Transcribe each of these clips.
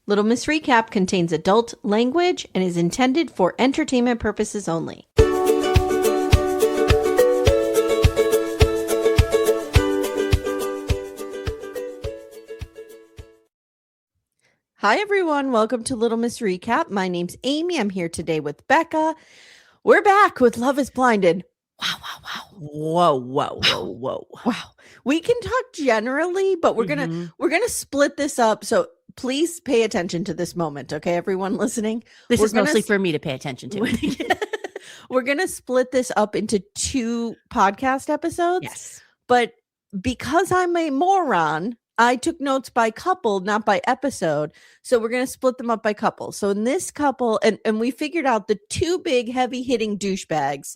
Little Miss Recap contains adult language and is intended for entertainment purposes only. Hi, everyone. Welcome to Little Miss Recap. My name's Amye. I'm here today with Becca. We're back with Love is Blinded. Wow, wow, wow. Whoa, whoa, whoa, whoa. Wow. We can talk generally, but we're gonna split this up. So please pay attention to this moment, okay, everyone listening? This is mostly for me to pay attention to. We're gonna split this up into 2 podcast episodes. Yes. But because I'm a moron, I took notes by couple, not by episode. So we're going to split them up by couple. So in this couple, and we figured out the 2 big heavy hitting douchebags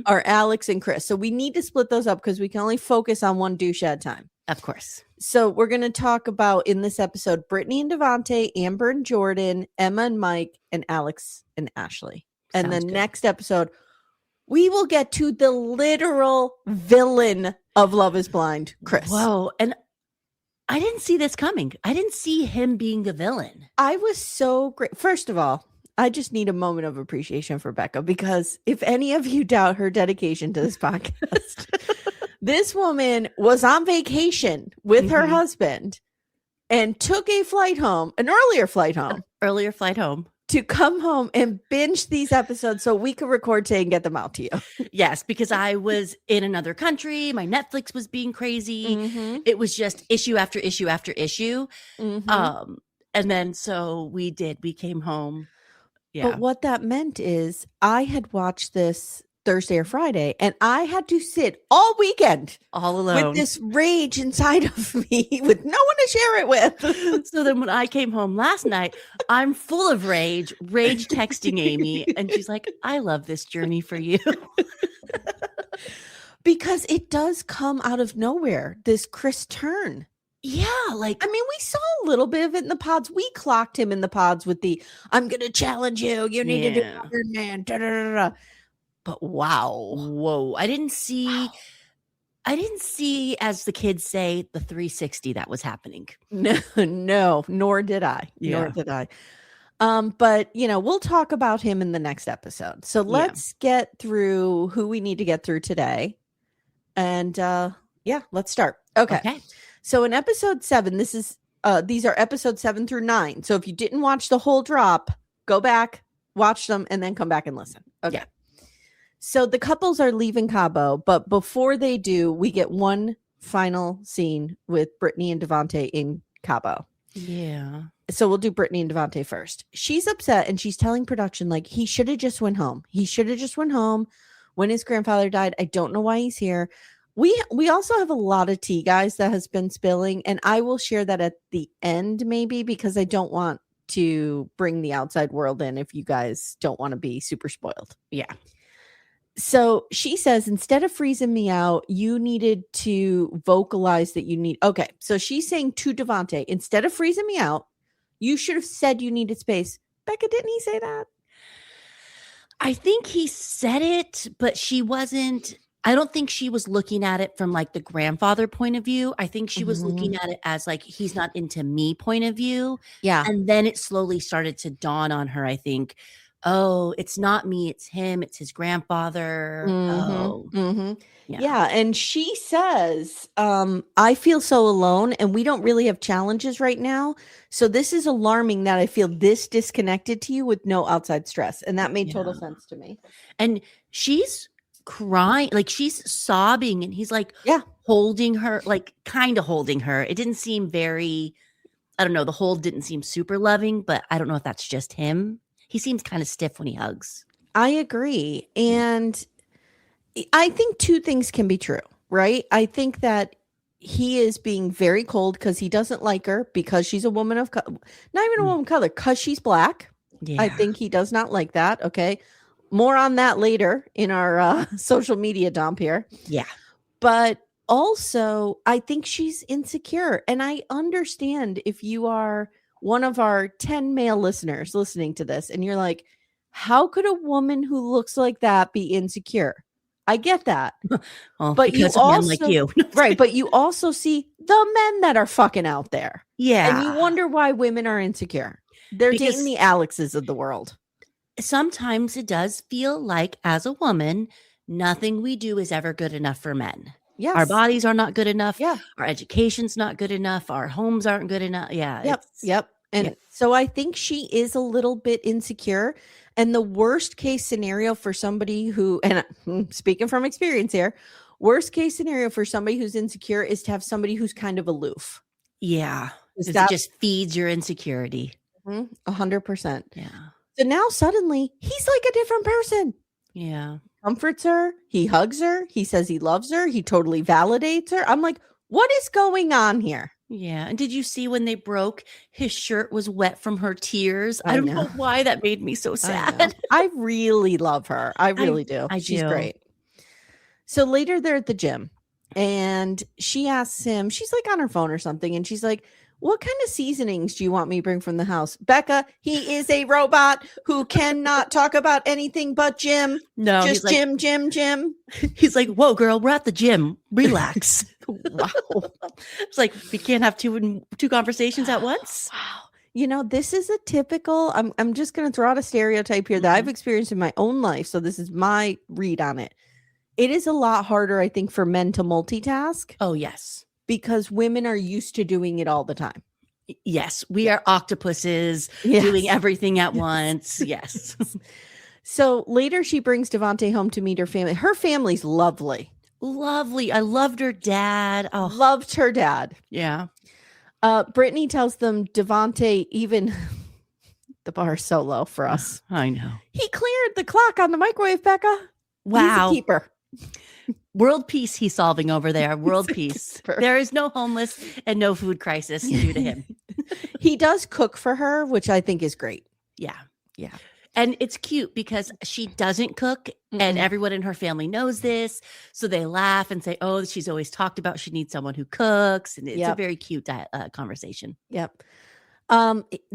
are Alex and Chris. So we need to split those up because we can only focus on one douche at a time. Of course. So we're going to talk about in this episode, Brittany and Devontay, Amber and Jordan, Emma and Mike, and Alex and Ashley. And then next episode, we will get to the literal villain of Love is Blind, Chris. Whoa. And I didn't see this coming. I didn't see him being the villain. I was so great. First of all, I just need a moment of appreciation for Becca, because if any of you doubt her dedication to this podcast, this woman was on vacation with her husband and took a flight home, an earlier flight home, to come home and binge these episodes so we could record today and get them out to you. Yes, because I was in another country. My Netflix was being crazy. It was just issue after issue after issue. And then so we came home. Yeah. But what that meant is I had watched this Thursday or Friday, and I had to sit all weekend all alone with this rage inside of me with no one to share it with. So then when I came home last night, I'm full of rage texting Amy, and she's like, I love this journey for you. Because it does come out of nowhere, this Chris turn. Yeah, like, I mean, we saw a little bit of it in the pods. We clocked him in the pods with the, I'm going to challenge you. You need to do Iron Man. Da, da, da, da. But wow. Whoa. I didn't see, as the kids say, the 360 that was happening. No, nor did I. But we'll talk about him in the next episode. So let's get through who we need to get through today. And let's start. Okay. So in episode 7, these are episodes 7 through 9. So if you didn't watch the whole drop, go back, watch them, and then come back and listen. Okay. Yeah. So the couples are leaving Cabo, but before they do, we get one final scene with Brittany and Devontay in Cabo. Yeah. So we'll do Brittany and Devontay first. She's upset and she's telling production, like, he should have just went home. He should have just went home when his grandfather died. I don't know why he's here. We also have a lot of tea, guys, that has been spilling, and I will share that at the end maybe, because I don't want to bring the outside world in if you guys don't want to be super spoiled. Yeah. So she says, instead of freezing me out, you needed to vocalize that you need. Okay. So she's saying to Devontay, instead of freezing me out, you should have said you needed space. Becca, didn't he say that? I think he said it, but I don't think she was looking at it from like the grandfather point of view. I think she was looking at it as like, he's not into me point of view. Yeah. And then it slowly started to dawn on her, I think, oh, it's not me, it's him, it's his grandfather. Yeah. And she says, I feel so alone and we don't really have challenges right now. So this is alarming that I feel this disconnected to you with no outside stress. And that made total sense to me. And she's crying, like she's sobbing, and he's like holding her, like kind of holding her. It didn't seem very, I don't know, the hold didn't seem super loving, but I don't know if that's just him. He seems kind of stiff when he hugs. I agree. And I think 2 things can be true, right? I think that he is being very cold because he doesn't like her because she's a woman of not even a woman of color, because she's black. Yeah. I think he does not like that. Okay. More on that later in our social media dump here. Yeah. But also, I think she's insecure. And I understand if you are one of our 10 male listeners listening to this and you're like, how could a woman who looks like that be insecure? I get that. Well, but you also, men like you. Right. But you also see the men that are fucking out there. Yeah. And you wonder why women are insecure. They're dating the Alexes of the world. Sometimes it does feel like, as a woman, nothing we do is ever good enough for men. Yes. Our bodies are not good enough. Yeah. Our education's not good enough. Our homes aren't good enough. Yeah. Yep. And so I think she is a little bit insecure. And the worst case scenario for somebody who, and speaking from experience here, worst case scenario for somebody who's insecure is to have somebody who's kind of aloof. Yeah. It just feeds your insecurity. 100%. Yeah. So now suddenly he's like a different person. Yeah. Comforts her. He hugs her. He says he loves her. He totally validates her. I'm like, what is going on here? Yeah. And did you see when they broke, his shirt was wet from her tears? I don't know why that made me so sad. I really love her. I really do. She's great. So later they're at the gym and she asks him, she's like on her phone or something. And she's like, what kind of seasonings do you want me to bring from the house? Becca, he is a robot who cannot talk about anything but gym. No, just like, gym. He's like, whoa, girl, we're at the gym. Relax. Wow. It's like, we can't have two conversations at once. Wow. You know, this is a typical, I'm just going to throw out a stereotype here that I've experienced in my own life. So this is my read on it. It is a lot harder, I think, for men to multitask. Oh, yes. Because women are used to doing it all the time. Yes, we are octopuses doing everything at once. Yes. So later she brings Devontay home to meet her family. Her family's lovely. Lovely. I loved her dad. Oh. Loved her dad. Yeah. Brittany tells them Devontay even... the bar is so low for us. I know. He cleared the clock on the microwave, Becca. Wow. He's a keeper. World peace he's solving over there. World peace. There is no homeless and no food crisis due to him. He does cook for her, which I think is great. Yeah. Yeah. And it's cute because she doesn't cook and everyone in her family knows this. So they laugh and say, oh, she's always talked about she needs someone who cooks. And it's a very cute conversation. Yep.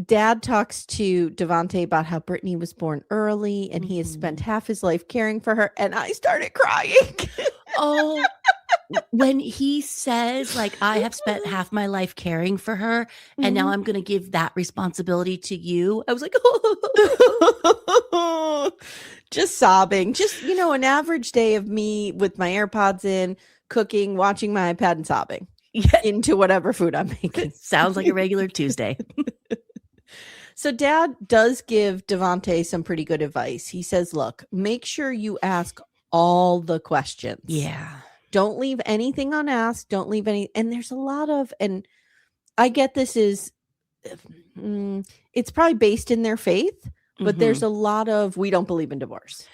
Dad talks to Devontay about how Brittany was born early and he has spent half his life caring for her. And I started crying. Oh, when he says, like, I have spent half my life caring for her and now I'm going to give that responsibility to you. I was like, oh. Just sobbing. Just, you know, an average day of me with my AirPods in, cooking, watching my iPad and sobbing. Into whatever food I'm making. Sounds like a regular Tuesday. So Dad does give Devontay some pretty good advice. He says, look, make sure you ask all the questions. Yeah. Don't leave anything unasked. Don't leave any. And there's a lot of, and I get this is, it's probably based in their faith, but there's a lot of, we don't believe in divorce.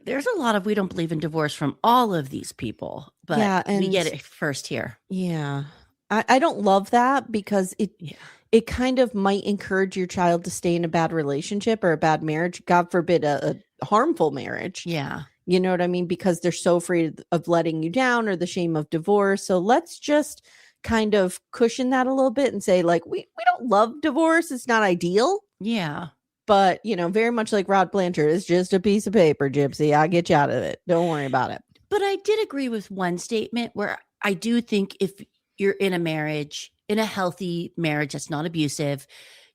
There's a lot of we don't believe in divorce from all of these people, but we get it first here. Yeah. I don't love that because it kind of might encourage your child to stay in a bad relationship or a bad marriage. God forbid a harmful marriage. Yeah. You know what I mean? Because they're so afraid of letting you down or the shame of divorce. So let's just kind of cushion that a little bit and say, like, we don't love divorce. It's not ideal. Yeah. But, you know, very much like Rod Blanchard, it's just a piece of paper, Gypsy. I'll get you out of it. Don't worry about it. But I did agree with one statement where I do think if you're in a marriage, in a healthy marriage that's not abusive,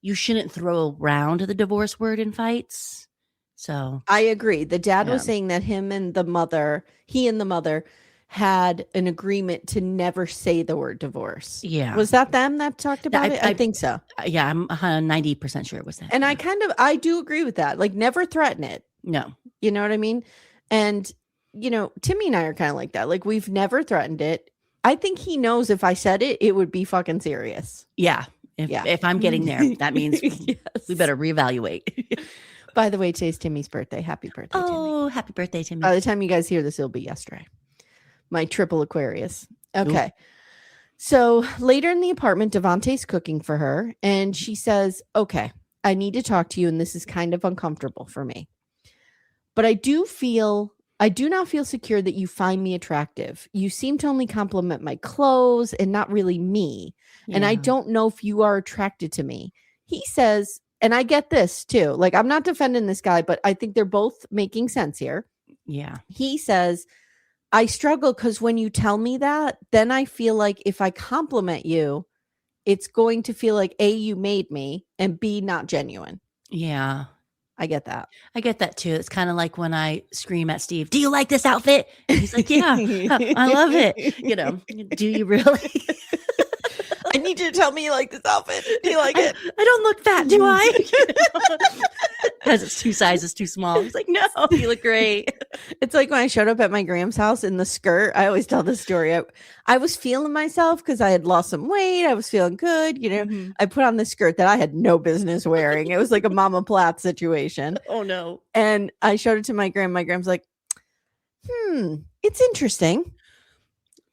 you shouldn't throw around the divorce word in fights. So I agree. The dad was saying that he and the mother had an agreement to never say the word divorce. Yeah. Was that them that talked about it? I think so. Yeah, I'm 90% sure it was that. And I do agree with that. Like, never threaten it. No. You know what I mean? And, you know, Timmy and I are kind of like that. Like, we've never threatened it. I think he knows if I said it, it would be fucking serious. Yeah. If I'm getting there, that means we better reevaluate. By the way, today's Timmy's birthday. Happy birthday, Timmy. Oh, happy birthday, Timmy. By the time you guys hear this, it'll be yesterday. My triple Aquarius. Okay. Ooh. So later in the apartment, Devontay's cooking for her. And she says, okay, I need to talk to you. And this is kind of uncomfortable for me. But I do not feel secure that you find me attractive. You seem to only compliment my clothes and not really me. Yeah. And I don't know if you are attracted to me. He says, and I get this too. Like, I'm not defending this guy, but I think they're both making sense here. Yeah. He says, I struggle because when you tell me that, then I feel like if I compliment you, it's going to feel like A, you made me, and B, not genuine. Yeah. I get that. I get that too. It's kind of like when I scream at Steve, do you like this outfit? And he's like, yeah, I love it. Do you really? I need you to tell me you like this outfit. Do you like it? I don't look fat, do I? Because it's 2 sizes too small. He's like, no, you look great. It's like when I showed up at my Graham's house in the skirt. I always tell this story. I was feeling myself because I had lost some weight. I was feeling good. I put on this skirt that I had no business wearing. It was like a Mama Platt situation. Oh, no. And I showed it to my Graham. My Graham's like, it's interesting.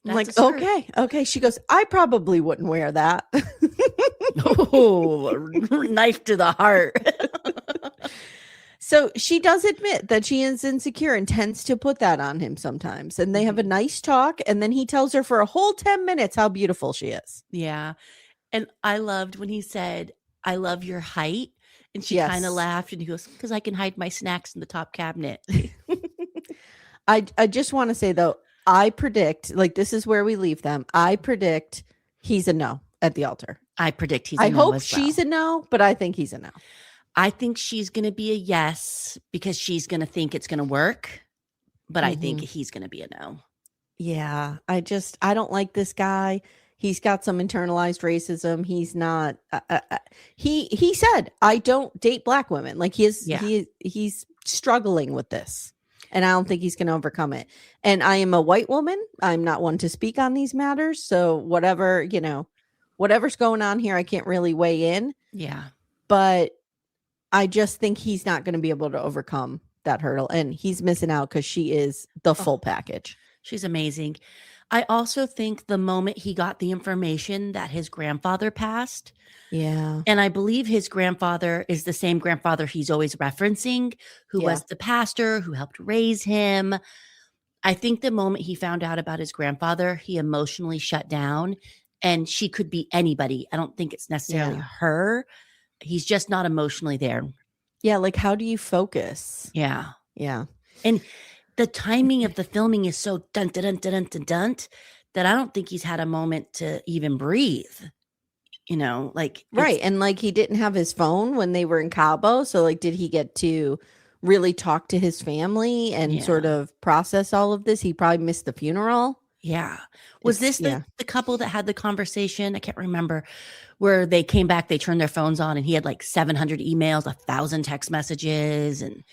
I'm like, okay. She goes, I probably wouldn't wear that. Oh, knife to the heart. So she does admit that she is insecure and tends to put that on him sometimes. And they have a nice talk. And then he tells her for a whole 10 minutes how beautiful she is. Yeah. And I loved when he said, I love your height. And she kind of laughed and he goes, because I can hide my snacks in the top cabinet. I just want to say, though, I predict, like, this is where we leave them. I predict he's a no at the altar. I predict he's a no. I hope she's a no, but I think he's a no. I think she's going to be a yes because she's going to think it's going to work. But I think he's going to be a no. Yeah. I don't like this guy. He's got some internalized racism. He's not, he said, I don't date black women. Like he's struggling with this. And I don't think he's going to overcome it. And I am a white woman. I'm not one to speak on these matters. So whatever's going on here, I can't really weigh in. Yeah. But I just think he's not going to be able to overcome that hurdle. And he's missing out because she is the full package. She's amazing. I also think the moment he got the information that his grandfather passed. Yeah. And I believe his grandfather is the same grandfather he's always referencing, who was the pastor who helped raise him. I think the moment he found out about his grandfather, he emotionally shut down, and she could be anybody. I don't think it's necessarily her. He's just not emotionally there. Yeah. Like, how do you focus? Yeah. Yeah. And the timing of the filming is so dun dun dun dun dun dun that I don't think he's had a moment to even breathe. Right. And like he didn't have his phone when they were in Cabo. So like, did he get to really talk to his family and sort of process all of this? He probably missed the funeral. Yeah. Was this the couple that had the conversation? I can't remember, where they came back, they turned their phones on and he had like 700 emails, 1,000 text messages. And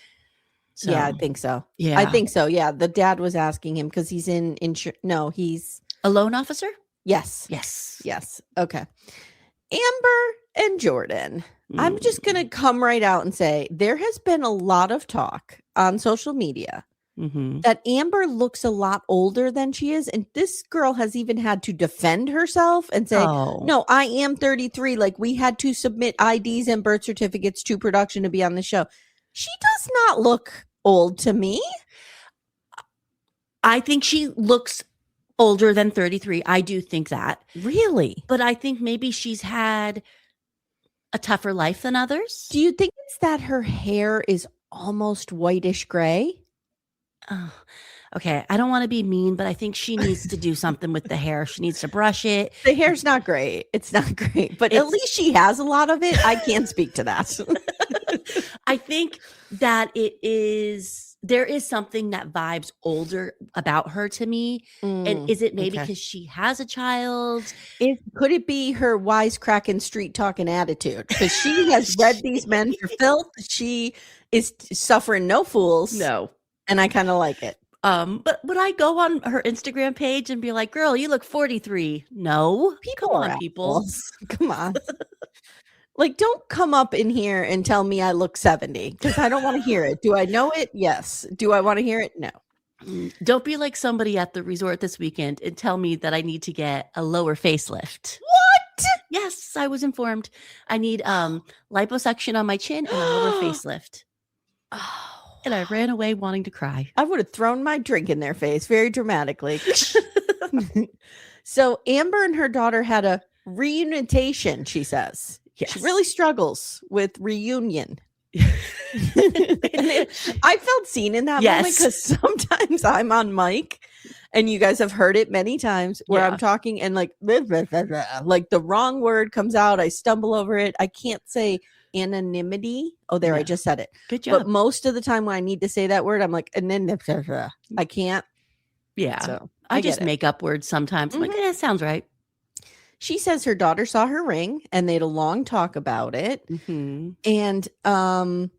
so, yeah, I think so. Yeah. I think so. Yeah. The dad was asking him because he's he's a loan officer. Yes. Okay. Amber and Jordan. I'm just going to come right out and say there has been a lot of talk on social media that Amber looks a lot older than she is. And this girl has even had to defend herself and say, no, I am 33. Like, we had to submit IDs and birth certificates to production to be on the show. She does not look old to me. I think she looks older than 33. I do think that. Really? But I think maybe she's had a tougher life than others. Do you think it's that her hair is almost whitish gray? Oh, okay. I don't want to be mean, but I think she needs to do something with the hair. She needs to brush it. The hair's not great. It's not great, but at least she has a lot of it. I can't speak to that. I think that there is something that vibes older about her to me. And is it maybe because she has a child? Could it be her wisecracking, street talking attitude? Because she has read these men for filth. She is suffering no fools. No. And I kind of like it. But would I go on her Instagram page and be like, girl, you look 43? No. Come on, people. Come on. Like, don't come up in here and tell me I look 70 because I don't want to hear it. Do I know it? Yes. Do I want to hear it? No. Don't be like somebody at the resort this weekend and tell me that I need to get a lower facelift. What? Yes, I was informed. I need liposuction on my chin and a lower facelift. Oh. And I ran away wanting to cry. I would have thrown my drink in their face very dramatically. So Amber and her daughter had a reunitation, she says. Yes. She really struggles with reunion. I felt seen in that moment because sometimes I'm on mic And you guys have heard it many times where I'm talking and like the wrong word comes out. I stumble over it. I can't say anonymity. Oh, there, I just said it. Good job. But most of the time when I need to say that word, I'm like, I can't. Yeah. So I just make up words sometimes. I'm like, it sounds right. She says her daughter saw her ring and they had a long talk about it. Mm-hmm. And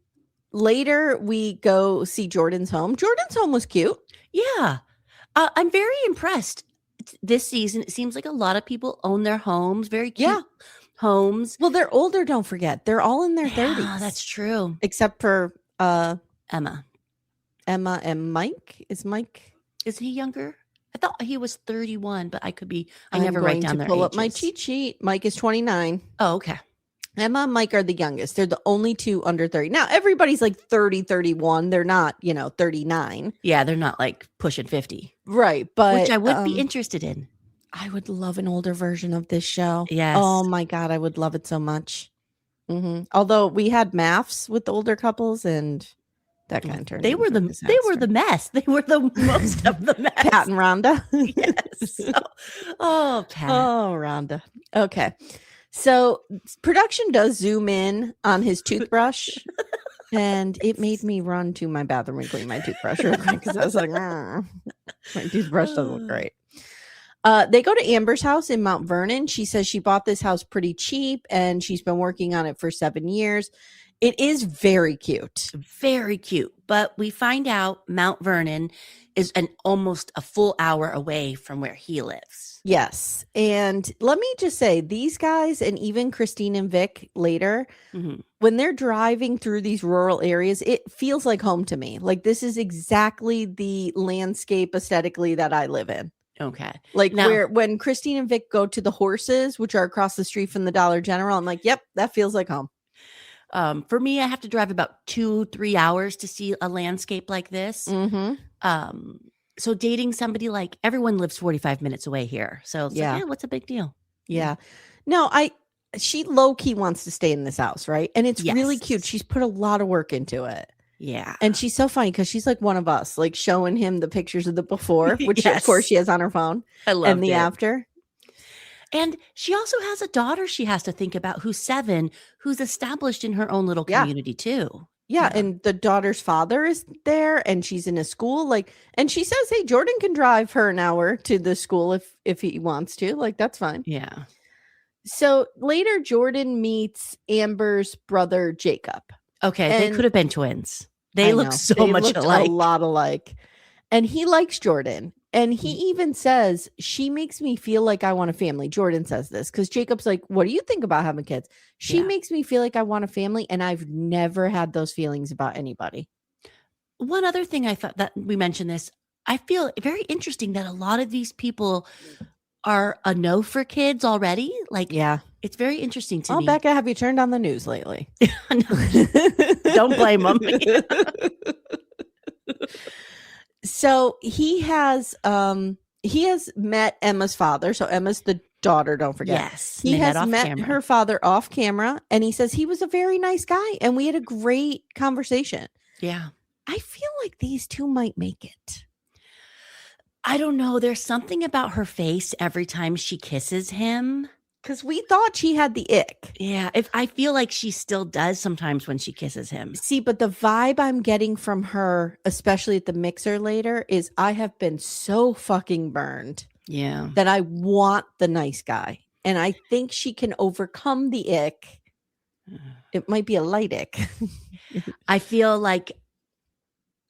later we go see Jordan's home. Jordan's home was cute. Yeah. I'm very impressed this season. It seems like a lot of people own their homes, very cute homes. Well, they're older, don't forget. They're all in their 30s. That's true. Except for Emma and Mike. Is he younger? I thought he was 31, but I could be. I never write down their ages. Pull up my cheat sheet. Mike is 29. Oh, okay. Emma and Mike are the youngest. They're the only two under 30. Now, everybody's like 30, 31. They're not, 39. Yeah, they're not like pushing 50. Right. But which I would be interested in. I would love an older version of this show. Yes. Oh my God. I would love it so much. Mm-hmm. Although we had maths with the older couples and that kind of turned. They were the mess. They were the most of the mess. Pat and Rhonda. Yes. Oh, Pat. Oh, Rhonda. Okay. So production does zoom in on his toothbrush and it made me run to my bathroom and clean my toothbrush real quick because I was like, my toothbrush doesn't look great. They go to Amber's house in Mount Vernon. She says she bought this house pretty cheap and she's been working on it for 7 years. It is very cute. Very cute. But we find out Mount Vernon is almost a full hour away from where he lives. Yes. And let me just say, these guys and even Christine and Vic later, when they're driving through these rural areas, it feels like home to me. Like this is exactly the landscape aesthetically that I live in. Okay. Like when Christine and Vic go to the horses, which are across the street from the Dollar General, I'm like, yep, that feels like home. For me, I have to drive about 2-3 hours to see a landscape like this. So dating somebody like everyone lives 45 minutes away here. So it's like, what's a big deal? Yeah. No, she low key wants to stay in this house, right? And it's really cute. She's put a lot of work into it. Yeah. And she's so funny because she's like one of us, like showing him the pictures of the before, which of course she has on her phone. I love and the after. And she also has a daughter she has to think about who's 7, who's established in her own little community too. Yeah. And the daughter's father is there and she's in a school. And she says, hey, Jordan can drive her an hour to the school if he wants to. Like, that's fine. Yeah. So later, Jordan meets Amber's brother, Jacob. Okay. They could have been twins. They look so much alike. A lot alike. And he likes Jordan. And he even says, she makes me feel like I want a family. Jordan says this because Jacob's like, what do you think about having kids? She makes me feel like I want a family. And I've never had those feelings about anybody. One other thing I thought that we mentioned this, I feel very interesting that a lot of these people are a no for kids already. Like, it's very interesting to me. Becca, have you turned on the news lately? Don't blame them. So he has met Emma's father. So Emma's the daughter, don't forget. Yes. He has met her father off camera and he says he was a very nice guy and we had a great conversation. Yeah. I feel like these two might make it. I don't know. There's something about her face every time she kisses him. Because we thought she had the ick. Yeah. I feel like she still does sometimes when she kisses him. See, but the vibe I'm getting from her, especially at the mixer later, is I have been so fucking burned. Yeah. That I want the nice guy. And I think she can overcome the ick. It might be a light ick. I feel like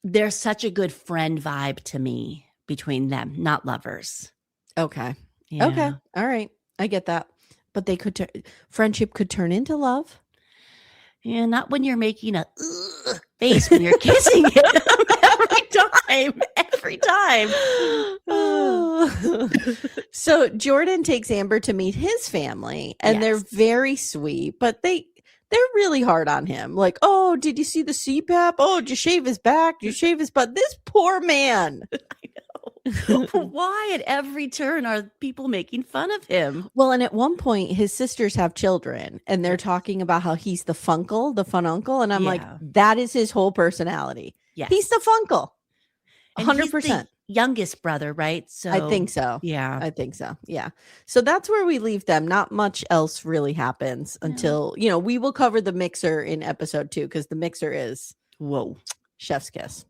there's such a good friend vibe to me between them, not lovers. Okay. Yeah. Okay. All right. I get that. But they could friendship could turn into love. Yeah, not when you're making a face when you're kissing him every time. So Jordan takes Amber to meet his family, and they're very sweet, but they're really hard on him. Like, oh, did you see the CPAP? Oh, did you shave his back? Did you shave his butt? This poor man. I know. Why at every turn are people making fun of him? Well, and at one point his sisters have children and they're talking about how he's the funkle, the fun uncle. And I'm like, that is his whole personality. Yes. He's the funkle. 100%. youngest brother, right? So I think so. Yeah. I think so. Yeah. So that's where we leave them. Not much else really happens until, we will cover the mixer in episode 2 because the mixer is chef's kiss.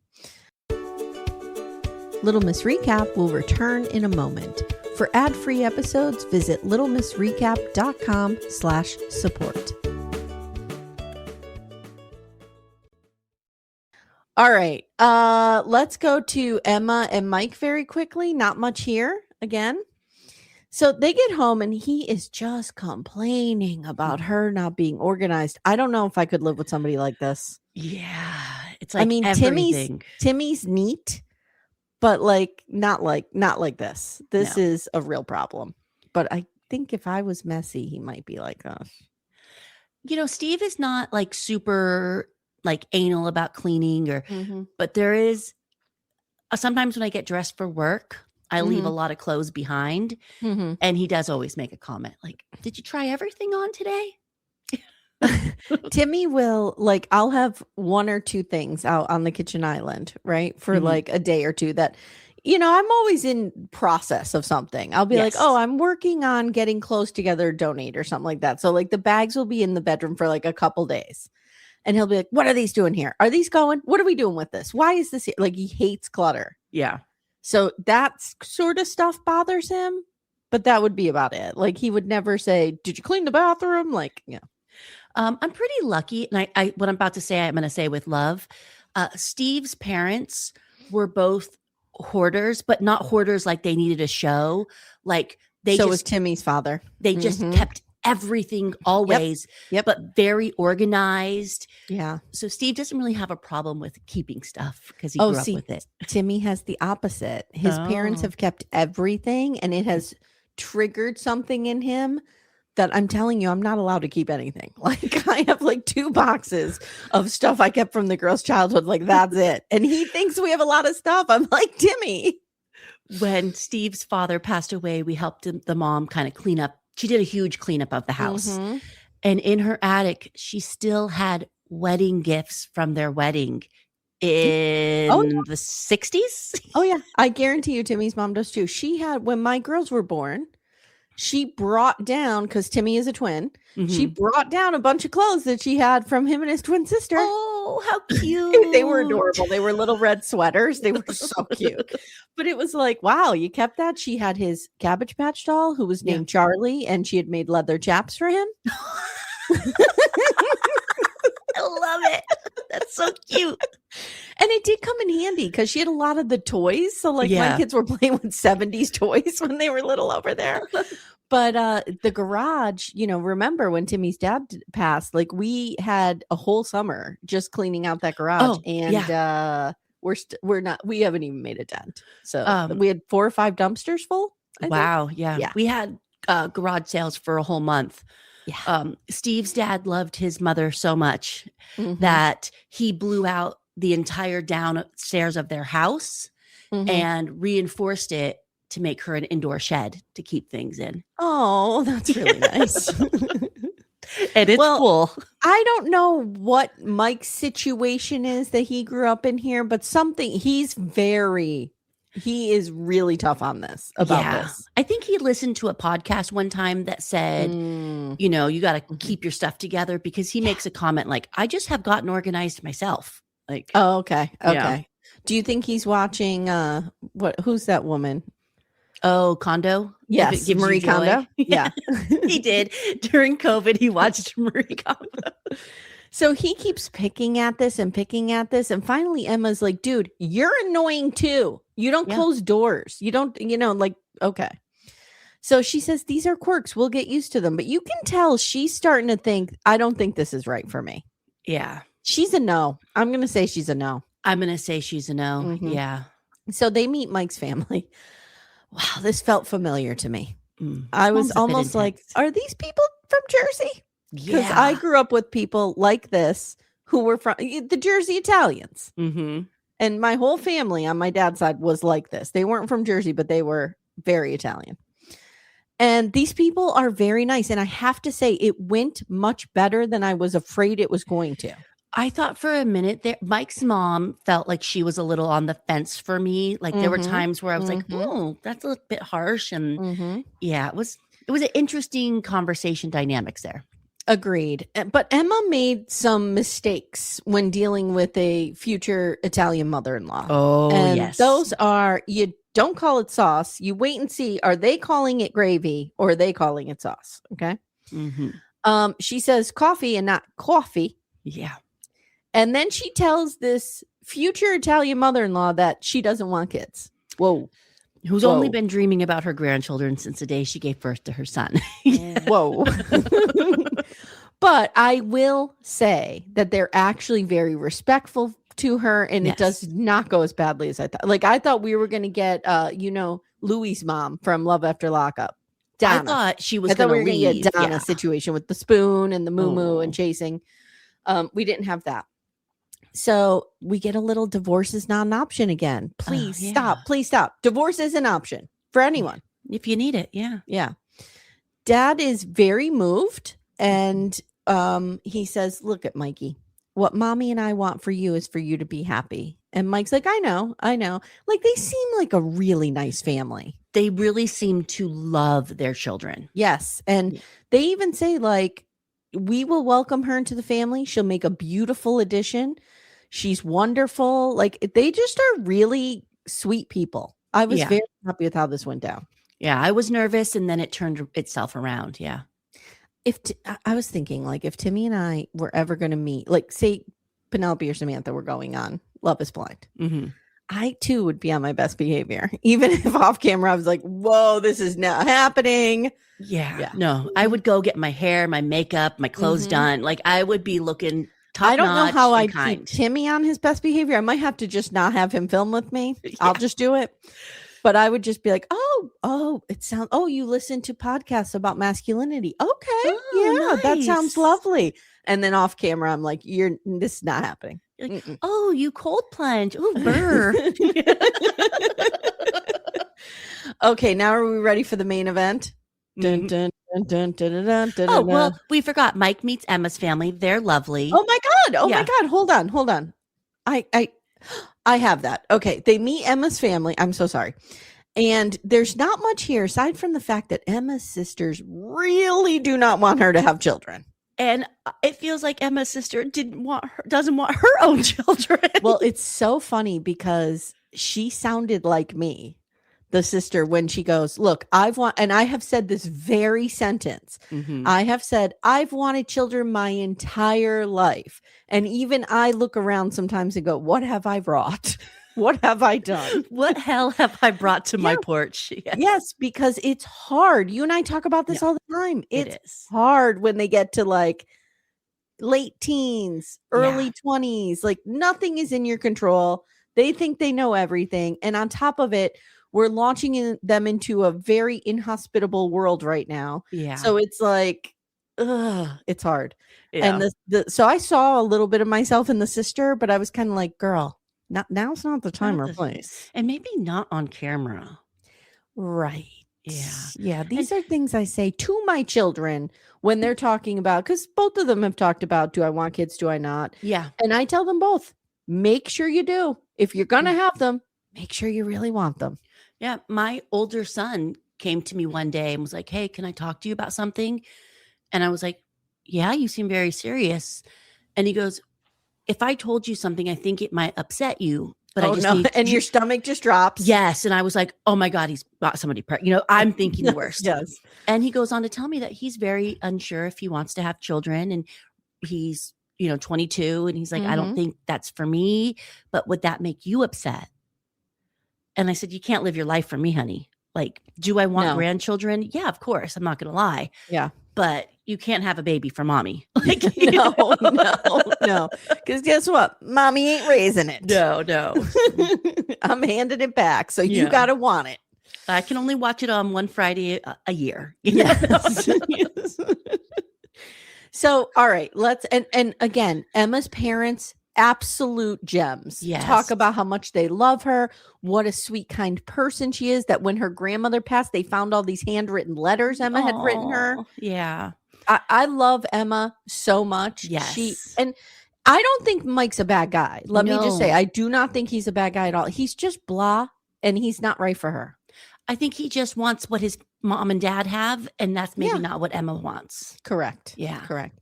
Little Miss Recap will return in a moment. For ad-free episodes, visit littlemissrecap.com/support. All right. Let's go to Emma and Mike very quickly. Not much here again. So they get home and he is just complaining about her not being organized. I don't know if I could live with somebody like this. Yeah. It's like, I mean, Timmy's neat, but not like this. This is a real problem. But I think if I was messy, he might be like us. Steve is not like super anal about cleaning but there is sometimes when I get dressed for work, I leave a lot of clothes behind, and he does always make a comment like, "Did you try everything on today?" Timmy will I'll have 1 or 2 things out on the kitchen island, right? For a day or 2 that, I'm always in process of something. I'll be like, oh, I'm working on getting clothes together, donate or something like that. So the bags will be in the bedroom for a couple days. And he'll be like, what are these doing here? Are these going? What are we doing with this? Why is this here? He hates clutter. Yeah. So that sort of stuff bothers him, but that would be about it. He would never say, did you clean the bathroom? I'm pretty lucky. And I what I'm about to say, I'm going to say with love. Steve's parents were both hoarders, but not hoarders like they needed a show. So was Timmy's father. They just kept everything always, but very organized. Yeah. So Steve doesn't really have a problem with keeping stuff because he grew up with it. Timmy has the opposite. His parents have kept everything, and it has triggered something in him that I'm telling you, I'm not allowed to keep anything. I have 2 boxes of stuff I kept from the girl's childhood. That's it. And he thinks we have a lot of stuff. I'm like, Timmy. When Steve's father passed away, we helped the mom kind of clean up. She did a huge cleanup of the house. And in her attic, she still had wedding gifts from their wedding in the 60s. Oh, yeah. I guarantee you Timmy's mom does too. She had, when my girls were born, she brought down, because Timmy is a twin, she brought down a bunch of clothes that she had from him and his twin sister. Oh, how cute. They were adorable. They were little red sweaters. They were so cute. But it was wow, you kept that. She had his Cabbage Patch doll who was named Charlie, and she had made leather chaps for him. I love it. That's so cute. And it did come in handy because she had a lot of the toys. So my kids were playing with 70s toys when they were little over there. But the garage, remember when Timmy's dad passed, we had a whole summer just cleaning out that garage. We haven't even made a dent. So we had 4 or 5 dumpsters full. Wow. Yeah. We had garage sales for a whole month. Yeah. Steve's dad loved his mother so much that he blew out the entire downstairs of their house and reinforced it to make her an indoor shed to keep things in. Oh, that's really nice. And it's cool. I don't know what Mike's situation is that he grew up in here, but he is really tough on this about this. I think he listened to a podcast one time that said, you got to keep your stuff together, because he makes a comment I just have gotten organized myself. Oh, okay. Okay. Yeah. Do you think he's watching who's that woman? Oh, Kondo? Yes, Marie Kondo. Yeah. He did. During COVID, he watched Marie Kondo. So he keeps picking at this. And finally Emma's like, dude, you're annoying too. You don't close doors. You don't, okay. So she says, these are quirks. We'll get used to them. But you can tell she's starting to think, I don't think this is right for me. Yeah. She's a no. I'm going to say she's a no. I'm going to say she's a no. Yeah. So they meet Mike's family. Wow, this felt familiar to me. I was almost like, are these people from Jersey? Because I grew up with people like this who were from the Jersey Italians. And my whole family on my dad's side was like this. They weren't from Jersey, but they were very Italian. And these people are very nice. And I have to say, it went much better than I was afraid it was going to. I thought for a minute that Mike's mom felt like she was a little on the fence for me. Like there were times where I was like, oh, that's a little bit harsh. And yeah, it was an interesting conversation dynamics there. Agreed. But Emma made some mistakes when dealing with a future Italian mother-in-law. Oh, and yes. Those are, you don't call it sauce. You wait and see, are they calling it gravy or are they calling it sauce? Okay. She says coffee and not coffee. Yeah. And then she tells this future Italian mother-in-law that she doesn't want kids. Whoa. Who's only been dreaming about her grandchildren since the day she gave birth to her son. Whoa. But I will say that they're actually very respectful to her, and it does not go as badly as I thought. Like, I thought we were going to get, Louie's mom from Love After Lockup. Donna. I thought she was going to leave. We were going to get Donna situation with the spoon and the moo and chasing. We didn't have that. So we get a little divorce is not an option again. Please stop. Please stop. Divorce is an option for anyone. If you need it. Yeah. Yeah. Dad is very moved. And he says, look at Mikey. What mommy and I want for you is for you to be happy. And Mike's like, I know. Like, they seem like a really nice family. They really seem to love their children. Yes. And they even say, like, we will welcome her into the family. She'll make a beautiful addition. She's wonderful. Like, they just are really sweet people. I was very happy with how this went down. Yeah, I was nervous, and then it turned itself around. Yeah. I was thinking, like, if Timmy and I were ever going to meet, like, say Penelope or Samantha were going on Love is Blind, I too would be on my best behavior, even if off camera I was like, whoa, this is not happening. Yeah. No, I would go get my hair, my makeup, my clothes done. Like, I would be looking top-notch. I don't know how I keep Timmy on his best behavior. I might have to just not have him film with me. I'll just do it. But I would just be like, you listen to podcasts about masculinity. Okay. Nice. That sounds lovely. And then off camera, I'm like, this is not happening. Like, oh, you cold plunge. Oh, burr. Okay. Now are we ready for the main event? Dun, dun, dun, dun, dun, dun, dun, dun, oh, well, we forgot. Mike meets Emma's family. They're lovely. Oh my God. My God. Hold on. I have that. Okay. They meet Emma's family. I'm so sorry. And there's not much here aside from the fact that Emma's sisters really do not want her to have children. And it feels like Emma's sister doesn't want her own children. Well, it's so funny because she sounded like me, the sister, when she goes, look, and I have said this very sentence. I have said, I've wanted children my entire life. And even I look around sometimes and go, what have I wrought? What have I done? What hell have I brought to my porch? Yes, because it's hard. You and I talk about this all the time. It's hard when they get to like late teens, early 20s. Like, nothing is in your control. They think they know everything. And on top of it, we're launching them into a very inhospitable world right now. Yeah. So it's like, it's hard. Yeah. And so I saw a little bit of myself in the sister, but I was kind of like, girl, now's not the time or place. And maybe not on camera. Right. Yeah. These are things I say to my children when they're talking about, because both of them have talked about, do I want kids? Do I not? Yeah. And I tell them both, make sure you do. If you're going to have them, make sure you really want them. Yeah. My older son came to me one day and was like, hey, can I talk to you about something? And I was like, yeah, you seem very serious. And he goes, if I told you something, I think it might upset you, but I just need and your stomach just drops. Yes. And I was like, oh my God, he's got somebody pregnant. I'm thinking the worst. Yes. And he goes on to tell me that he's very unsure if he wants to have children, and he's, 22. And he's like, I don't think that's for me, but would that make you upset? And I said, you can't live your life for me, honey. Like, do I want grandchildren? Yeah, of course. I'm not going to lie. Yeah. But you can't have a baby for mommy. Like, no. Because guess what? Mommy ain't raising it. No. I'm handing it back. So you got to want it. I can only watch it on one Friday a year. Yes. Yes. So, all right, and again, Emma's parents, absolute gems. Yes. Talk about how much they love her. What a sweet, kind person she is, that when her grandmother passed, they found all these handwritten letters Emma had written her. Yeah. I love Emma so much. Yes. I don't think Mike's a bad guy. Let me just say, I do not think he's a bad guy at all. He's just blah, and he's not right for her. I think he just wants what his mom and dad have, and that's maybe not what Emma wants. Correct. Yeah. Correct.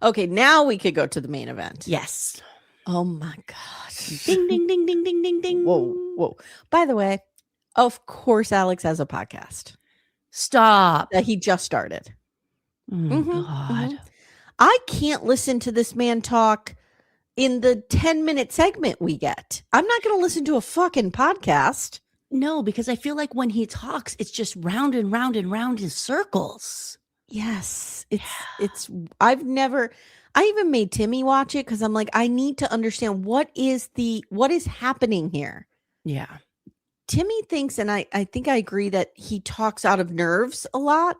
Okay, now we could go to the main event. Yes. Oh my God. Ding, ding, ding, ding, ding, ding, ding. Whoa. By the way, of course, Alex has a podcast. Stop. That he just started. Oh, God. I can't listen to this man talk in the 10-minute segment we get. I'm not going to listen to a fucking podcast. No, because I feel like when he talks, it's just round and round and round in circles. Yes. I even made Timmy watch it because I'm like, I need to understand what is happening here. Yeah. Timmy thinks, and I think I agree, that he talks out of nerves a lot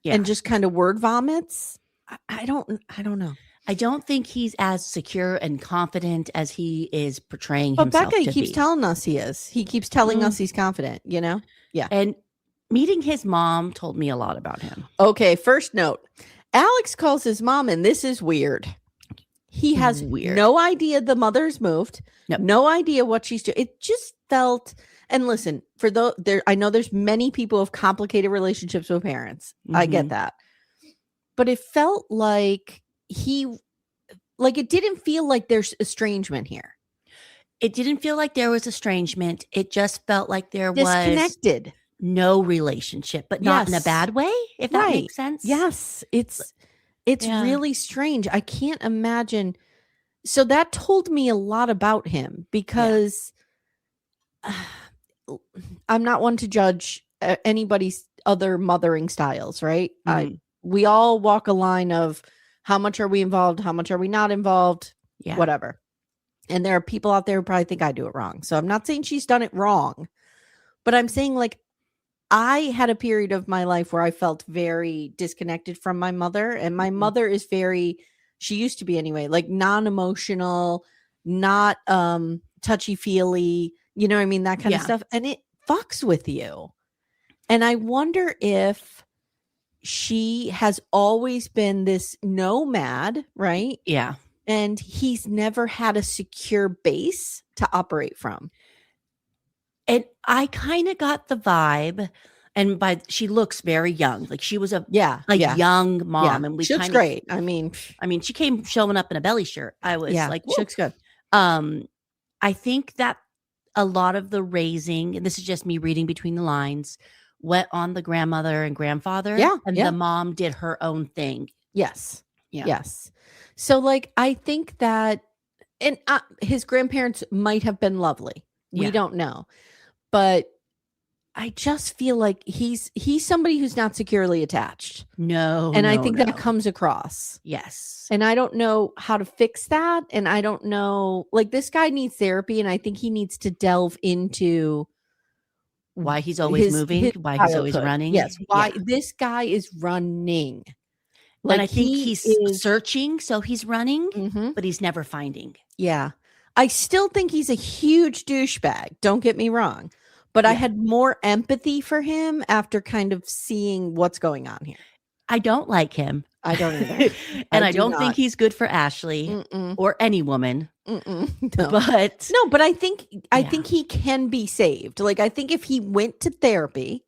and just kind of word vomits. I don't know. I don't think he's as secure and confident as he is portraying but himself. But Becca to keeps be. telling us he is. He keeps telling us he's confident, you know? Yeah. And meeting his mom told me a lot about him. Okay, first note. Alex calls his mom, and this is weird. He has no idea the mother's moved. Nope. No idea what she's doing. It just felt, and listen, I know there's many people who have complicated relationships with parents. I get that. But it felt like it didn't feel like there's estrangement here. It didn't feel like there was estrangement. It just felt like there was disconnected. No relationship, but not in a bad way, if that makes sense. Yes. It's really strange. I can't imagine. So that told me a lot about him because I'm not one to judge anybody's other mothering styles, right? We all walk a line of how much are we involved? How much are we not involved? Yeah. Whatever. And there are people out there who probably think I do it wrong. So I'm not saying she's done it wrong, but I'm saying like I had a period of my life where I felt very disconnected from my mother, and my mother is she used to be anyway, like non-emotional, not touchy-feely, you know what I mean? That kind of stuff. And it fucks with you. And I wonder if she has always been this nomad, right? Yeah. And he's never had a secure base to operate from. And I kind of got the vibe, and she looks very young. Like she was a young mom, and she looks great. I mean, she came showing up in a belly shirt. I was like, she looks good. I think that a lot of the raising, and this is just me reading between the lines, went on the grandmother and grandfather. Yeah, and the mom did her own thing. Yes. Yeah. Yes. So like, I think that, and his grandparents might have been lovely. We don't know. But I just feel like he's somebody who's not securely attached. No. And I think that comes across. Yes. And I don't know how to fix that. And I don't know, like, this guy needs therapy, and I think he needs to delve into why he's always moving, why he's always running. Yes. Why this guy is running. Like, and I think he's searching, so he's running, but he's never finding. Yeah. I still think he's a huge douchebag. Don't get me wrong. But I had more empathy for him after kind of seeing what's going on here. I don't like him. I don't either. And I don't think he's good for Ashley or any woman. No. But I think he can be saved. Like, I think if he went to therapy,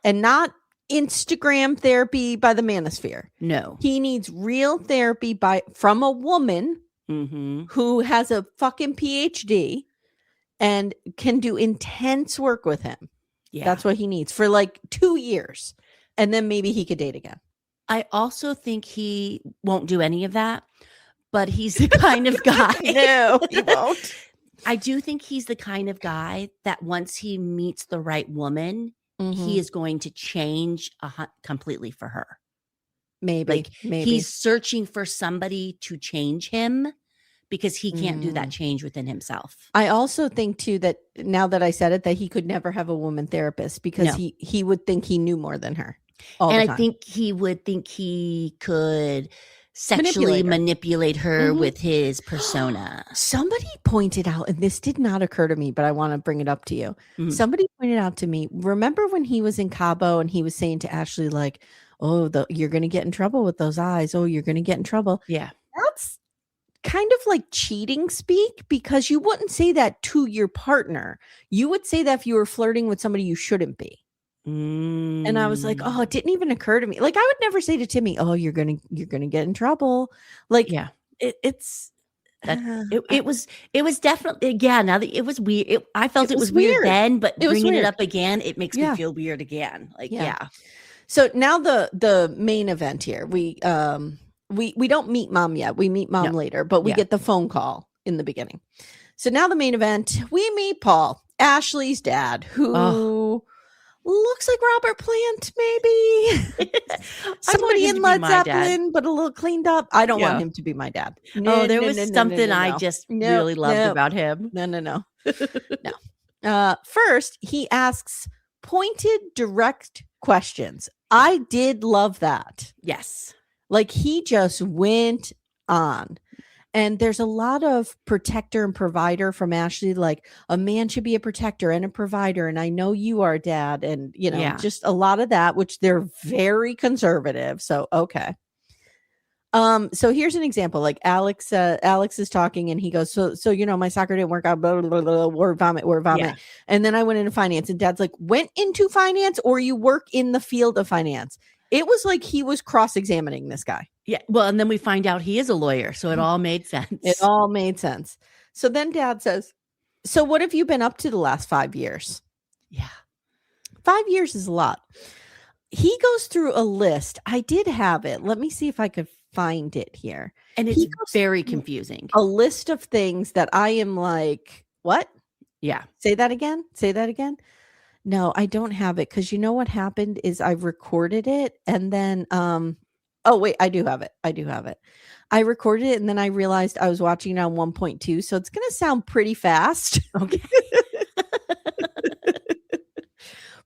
and not Instagram therapy by the manosphere. No. He needs real therapy from a woman who has a fucking PhD and can do intense work with him. Yeah. That's what he needs for like 2 years. And then maybe he could date again. I also think he won't do any of that, but he's the kind of guy. No, he won't. I do think he's the kind of guy that once he meets the right woman, he is going to change completely for her. Maybe. He's searching for somebody to change him because he can't do that change within himself. I also think too that now that I said it, that he could never have a woman therapist because he would think he knew more than her. And I think he would think he could sexually manipulate her with his persona. Somebody pointed out, and this did not occur to me, but I want to bring it up to you. Somebody pointed out to me, remember when he was in Cabo and he was saying to Ashley, like, oh, you're going to get in trouble with those eyes. Oh, you're going to get in trouble. Yeah. That's kind of like cheating speak, because you wouldn't say that to your partner. You would say that if you were flirting with somebody you shouldn't be. And I was like, oh, it didn't even occur to me. Like, I would never say to Timmy, oh, you're gonna get in trouble. Like, yeah, it's that it was definitely, now that it was weird. I felt it was weird then, but bringing it up again, it makes me feel weird again. Like, yeah. So now the main event here, we don't meet Mom yet. We meet Mom later, but we get the phone call in the beginning. So now the main event, we meet Paul, Ashley's dad, who looks like Robert Plant, maybe. Somebody in Led Zeppelin, but a little cleaned up. I don't want him to be my dad. No, there was something I just really loved about him. No. First, he asks pointed, direct questions. I did love that. Yes. Like, he just went on. And there's a lot of protector and provider from Ashley. Like, a man should be a protector and a provider. And I know you are, Dad. And, just a lot of that, which they're very conservative. So, okay. So here's an example. Like, Alex is talking and he goes, so my soccer didn't work out, blah, blah, blah, blah, word vomit. Yeah. And then I went into finance, and Dad's like, went into finance, or you work in the field of finance? It was like he was cross-examining this guy. Yeah. Well, and then we find out he is a lawyer. So it all made sense. It all made sense. So then Dad says, so what have you been up to the last 5 years? Yeah. 5 years is a lot. He goes through a list. I did have it. Let me see if I could find it here. And it's very confusing. A list of things that I am like, what? Yeah. Say that again. No, I don't have it, because you know what happened is I recorded it, and then oh wait, I do have it. I recorded it, and then I realized I was watching it on 1.2, so it's going to sound pretty fast. Okay.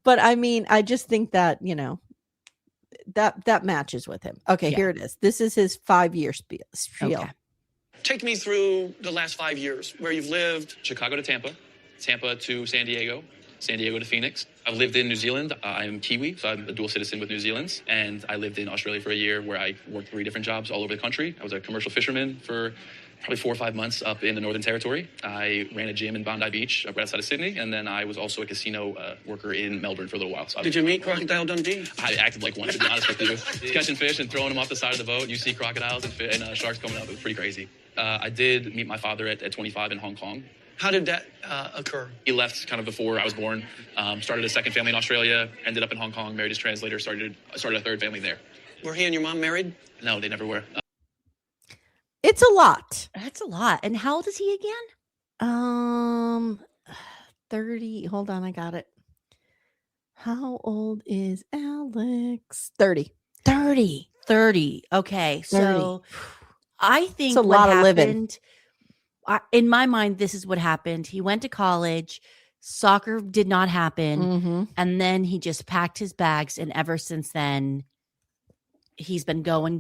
But I mean, I just think that, that matches with him. Okay, here it is. This is his 5-year spiel. Okay. Take me through the last 5 years, where you've lived. Chicago to Tampa, Tampa to San Diego, San Diego to Phoenix. I've lived in New Zealand. I'm Kiwi, so I'm a dual citizen with New Zealand. And I lived in Australia for a year, where I worked 3 different jobs all over the country. I was a commercial fisherman for probably 4 or 5 months up in the Northern Territory. I ran a gym in Bondi Beach, right outside of Sydney. And then I was also a casino worker in Melbourne for a little while. So Did you meet Crocodile Dundee? I acted like one, to be honest with you. Catching fish and throwing them off the side of the boat. You see crocodiles and sharks coming up. It was pretty crazy. I did meet my father at 25 in Hong Kong. How did that occur? He left kind of before I was born, started a second family in Australia, ended up in Hong Kong, married his translator, started a third family there. Were he and your mom married? No, they never were. It's a lot. That's a lot. And how old is he again? 30. Hold on, I got it. How old is Alex? 30. 30. Okay. 30. So I think it's a lot of living. In my mind, this is what happened. He went to college. Soccer did not happen. Mm-hmm. And then he just packed his bags. And ever since then, he's been going.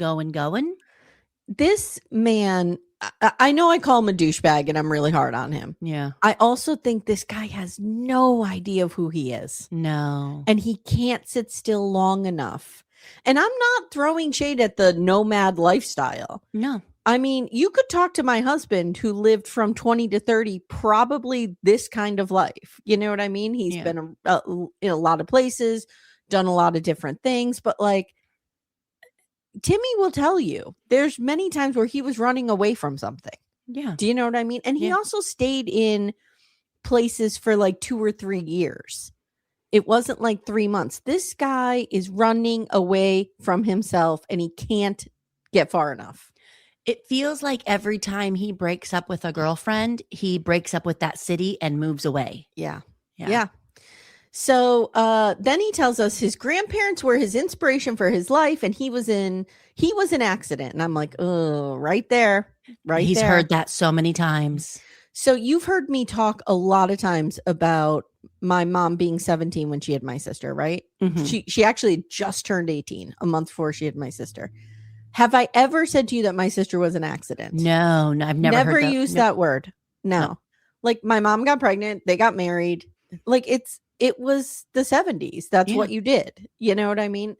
This man, I know I call him a douchebag, and I'm really hard on him. Yeah. I also think this guy has no idea of who he is. No. And he can't sit still long enough. And I'm not throwing shade at the nomad lifestyle. No. I mean, you could talk to my husband, who lived from 20 to 30, probably this kind of life. You know what I mean? He's been in a lot of places, done a lot of different things, but like, Timmy will tell you there's many times where he was running away from something. Yeah. Do you know what I mean? And he also stayed in places for like 2 or 3 years. It wasn't like 3 months. This guy is running away from himself, and he can't get far enough. It feels like every time he breaks up with a girlfriend, he breaks up with that city and moves away. Yeah. So then he tells us his grandparents were his inspiration for his life, and he was an accident. And I'm like, oh, right there. He's heard that so many times. So you've heard me talk a lot of times about my mom being 17 when she had my sister, right? Mm-hmm. She actually just turned 18 a month before she had my sister. Have I ever said to you that my sister was an accident? No, I've never heard used that word. No. Like, my mom got pregnant, they got married. Like, it was the 70s. That's what you did. You know what I mean?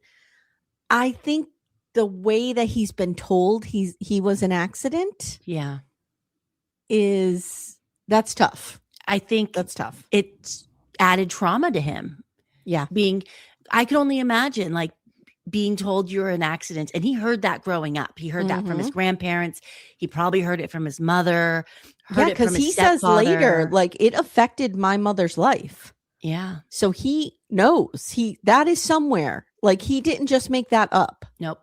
I think the way that he's been told he was an accident. Yeah. That's tough. I think that's tough. It's added trauma to him. Yeah. I can only imagine like being told you're an accident. And he heard that growing up. He heard that from his grandparents. He probably heard it from his mother. Because he says later, like, it affected my mother's life. Yeah. So he knows that is somewhere. Like, he didn't just make that up. Nope.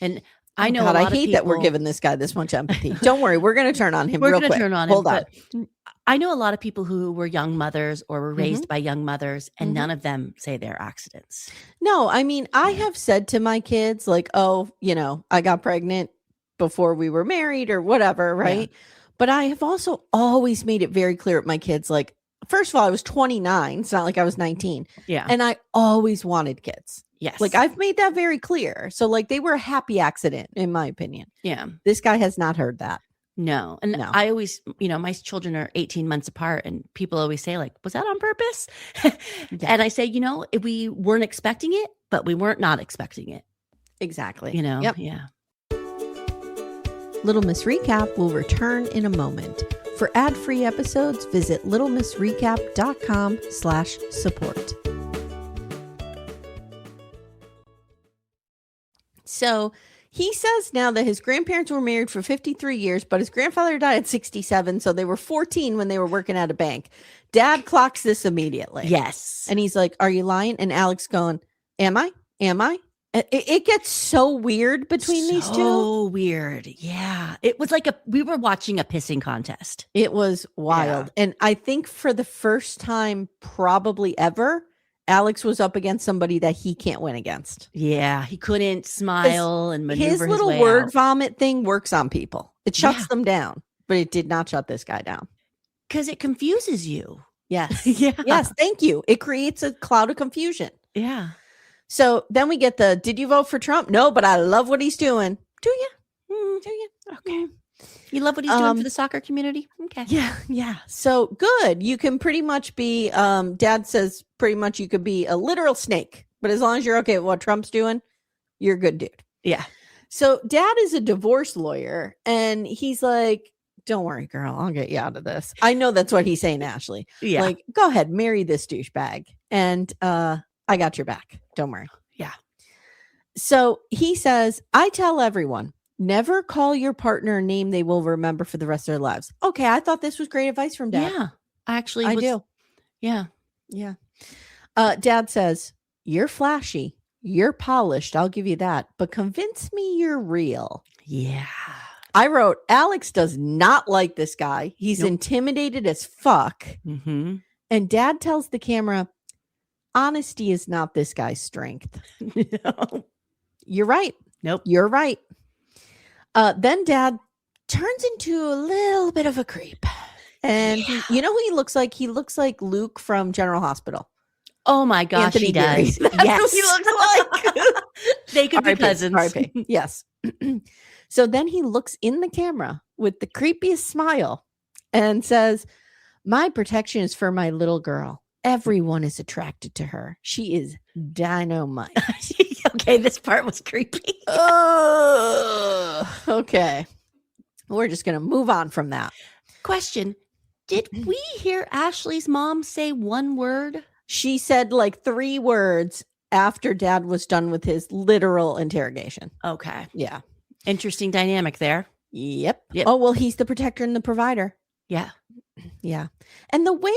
And I know I hate that we're giving this guy this much empathy. Don't worry. We're going to turn on him real quick. We're going to turn on him. Hold on. I know a lot of people who were young mothers or were raised by young mothers, and none of them say they're accidents. No, I mean, I have said to my kids, like, oh, I got pregnant before we were married or whatever, right? Yeah. But I have also always made it very clear with my kids, like, first of all, I was 29. It's not like I was 19. Yeah. And I always wanted kids. Yes. Like, I've made that very clear. So, like, they were a happy accident, in my opinion. Yeah. This guy has not heard that. No. And I always, my children are 18 months apart, and people always say, like, was that on purpose? And I say, we weren't expecting it, but we weren't not expecting it. Exactly. Yep. Yeah. Little Miss Recap will return in a moment. For ad-free episodes, visit littlemissrecap.com/support. So he says now that his grandparents were married for 53 years, but his grandfather died at 67. So they were 14 when they were working at a bank. Dad clocks this immediately. Yes. And he's like, are you lying? And Alex going, am I? It gets so weird between these two. So weird. Yeah. It was like we were watching a pissing contest. It was wild. Yeah. And I think for the first time probably ever, Alex was up against somebody that he can't win against. Yeah, he couldn't smile and maneuver his little way word out. Vomit thing works on people. It shuts them down, but it did not shut this guy down. Because it confuses you. Yes. Yeah. Yes, thank you. It creates a cloud of confusion. Yeah. So then we get did you vote for Trump? No, but I love what he's doing. Do you? Do you? Okay. You love what he's doing for the soccer community? Okay. Yeah. So good. You can pretty much be, Dad says pretty much you could be a literal snake, but as long as you're okay with what Trump's doing, you're a good dude. Yeah. So Dad is a divorce lawyer, and he's like, don't worry, girl, I'll get you out of this. I know that's what he's saying, Ashley. Yeah. Like, go ahead, marry this douchebag. And I got your back. Don't worry. Yeah. So he says, I tell everyone, never call your partner a name they will remember for the rest of their lives. Okay, I thought this was great advice from Dad. Yeah, I do. Yeah. Dad says, you're flashy, you're polished, I'll give you that, but convince me you're real. Yeah. I wrote, Alex does not like this guy. He's intimidated as fuck. Mm-hmm. And Dad tells the camera, honesty is not this guy's strength. No. You're right. Nope. You're right. Then Dad turns into a little bit of a creep. And who he looks like? He looks like Luke from General Hospital. Oh my gosh, Anthony he does. That's yes. what he looks like. They could be cousins. RIP. Yes. So then he looks in the camera with the creepiest smile and says, my protection is for my little girl. Everyone is attracted to her. She is dynamite. Okay, this part was creepy. Okay. We're just going to move on from that. Question. Did we hear Ashley's mom say one word? She said like 3 words after Dad was done with his literal interrogation. Okay. Yeah. Interesting dynamic there. Yep. Oh, well, he's the protector and the provider. Yeah. Yeah. And the way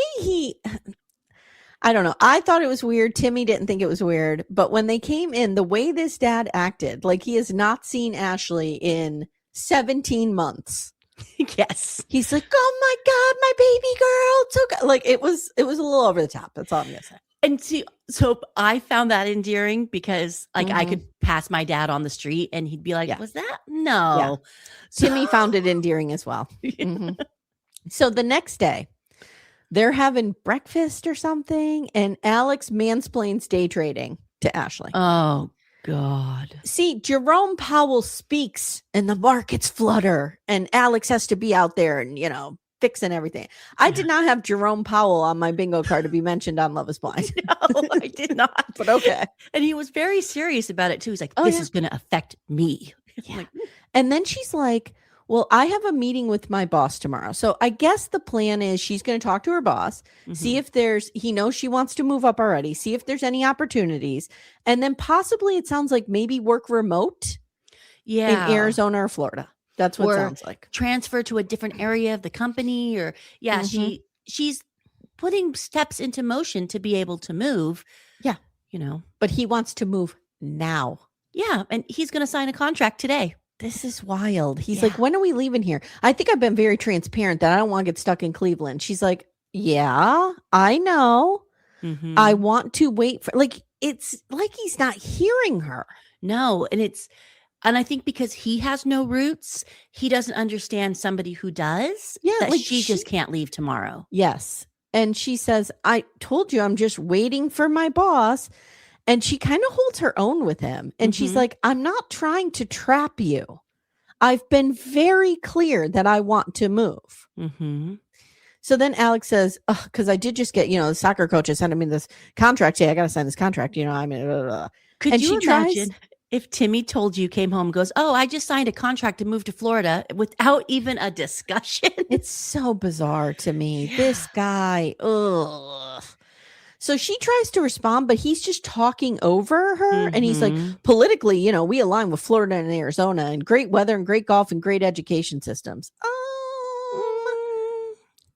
I don't know. I thought it was weird. Timmy didn't think it was weird. But when they came in, the way this dad acted, like he has not seen Ashley in 17 months. Yes. He's like, oh my God, my baby girl. It's okay. Like it was a little over the top. That's all I'm going to say. And so I found that endearing because like I could pass my dad on the street and he'd be like, was that? No. Yeah. Timmy found it endearing as well. So the next day, they're having breakfast or something, and Alex mansplains day trading to Ashley. Oh, God. See, Jerome Powell speaks, and the markets flutter, and Alex has to be out there and, fixing everything. I did not have Jerome Powell on my bingo card to be mentioned on Love is Blind. No, I did not. But okay. And he was very serious about it too. He's like, this is going to affect me. Yeah. And then she's like, well, I have a meeting with my boss tomorrow. So I guess the plan is she's going to talk to her boss, see if he knows she wants to move up already, see if there's any opportunities. And then possibly it sounds like maybe work remote in Arizona or Florida. That's what it sounds like. Transfer to a different area of the company or she's putting steps into motion to be able to move. Yeah. But he wants to move now. Yeah. And he's going to sign a contract today. This is wild. He's like, when are we leaving here? I think I've been very transparent that I don't want to get stuck in Cleveland. She's like, yeah, I know. I want to wait for, like, it's like he's not hearing her. No. And I think because he has no roots, he doesn't understand somebody who does. Yeah. That like she just can't leave tomorrow. Yes. And she says, I told you I'm just waiting for my boss. And she kind of holds her own with him. And she's like, I'm not trying to trap you. I've been very clear that I want to move. So then Alex says, because I did just get, the soccer coach is sending me this contract. Hey, I got to sign this contract. Could you imagine if Timmy told you, came home, goes, oh, I just signed a contract to move to Florida without even a discussion? It's so bizarre to me. Yeah. This guy. Ugh. So she tries to respond, but he's just talking over her. And he's like, politically, we align with Florida and Arizona and great weather and great golf and great education systems.